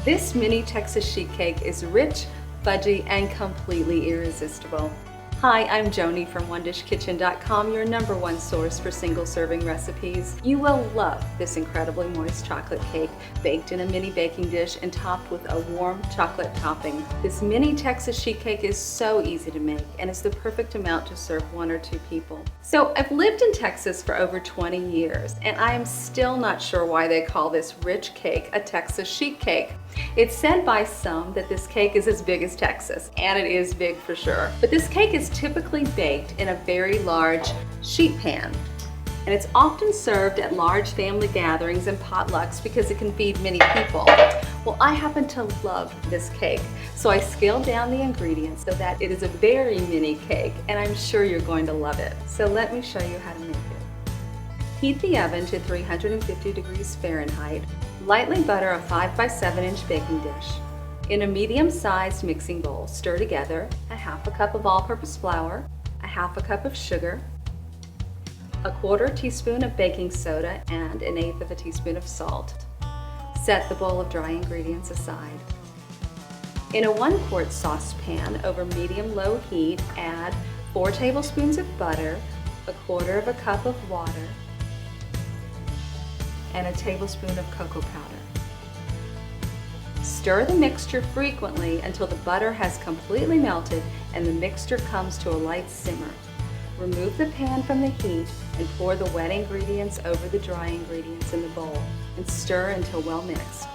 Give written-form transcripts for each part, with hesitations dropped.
This mini Texas sheet cake is rich, fudgy, and completely irresistible. Hi, I'm Joni from OneDishKitchen.com, your #1 source for single-serving recipes. You will love this incredibly moist chocolate cake baked in a mini baking dish and topped with a warm chocolate topping. This mini Texas sheet cake is so easy to make and is the perfect amount to serve 1 or 2 people. So I've lived in Texas for over 20 years and I am still not sure why they call this rich cake a Texas sheet cake. It's said by some that this cake is as big as Texas, and it is big for sure. But this cake is typically baked in a very large sheet pan, and it's often served at large family gatherings and potlucks because it can feed many people. Well, I happen to love this cake, so I scaled down the ingredients so that it is a very mini cake, and I'm sure you're going to love it. So let me show you how to make it. Heat the oven to 350 degrees Fahrenheit. Lightly butter a 5 by 7 inch baking dish. In a medium-sized mixing bowl, stir together a 1/2 cup of all-purpose flour, a 1/2 cup of sugar, a 1/4 teaspoon of baking soda, and 1/8 teaspoon of salt. Set the bowl of dry ingredients aside. In a 1-quart saucepan over medium-low heat, add 4 tablespoons of butter, a 1/4 cup of water, and a tablespoon of cocoa powder. Stir the mixture frequently until the butter has completely melted and the mixture comes to a light simmer. Remove the pan from the heat and pour the wet ingredients over the dry ingredients in the bowl and stir until well mixed.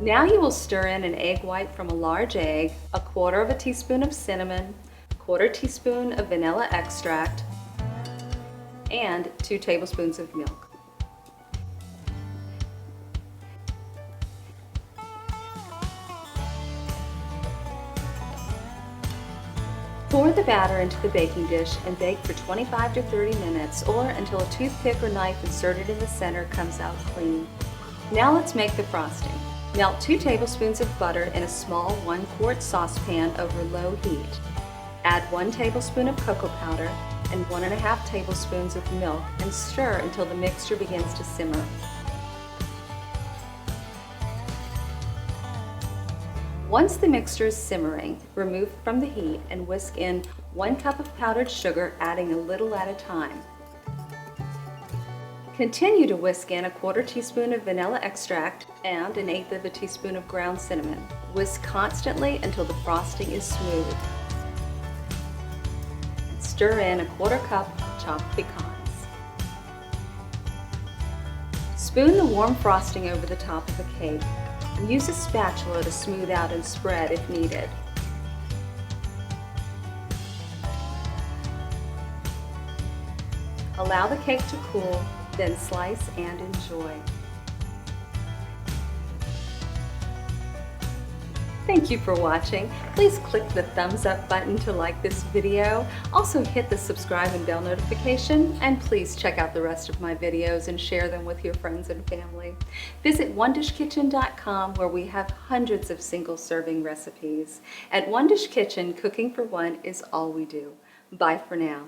Now you will stir in an egg white from a large egg, a 1/4 teaspoon of cinnamon, a 1/4 teaspoon of vanilla extract, and 2 tablespoons of milk. Pour the batter into the baking dish and bake for 25 to 30 minutes or until a toothpick or knife inserted in the center comes out clean. Now let's make the frosting. Melt 2 tablespoons of butter in a small 1-quart saucepan over low heat. Add 1 tablespoon of cocoa powder and 1½ tablespoons of milk and stir until the mixture begins to simmer. Once the mixture is simmering, remove from the heat and whisk in 1 cup of powdered sugar, adding a little at a time. Continue to whisk in a 1/4 teaspoon of vanilla extract and 1/8 teaspoon of ground cinnamon. Whisk constantly until the frosting is smooth. Stir in a 1/4 cup of chopped pecans. Spoon the warm frosting over the top of the cake and use a spatula to smooth out and spread if needed. Allow the cake to cool, then slice and enjoy. Thank you for watching. Please click the thumbs up button to like this video. Also hit the subscribe and bell notification, and please check out the rest of my videos and share them with your friends and family. Visit OneDishKitchen.com where we have hundreds of single-serving recipes. At One Dish Kitchen, cooking for one is all we do. Bye for now.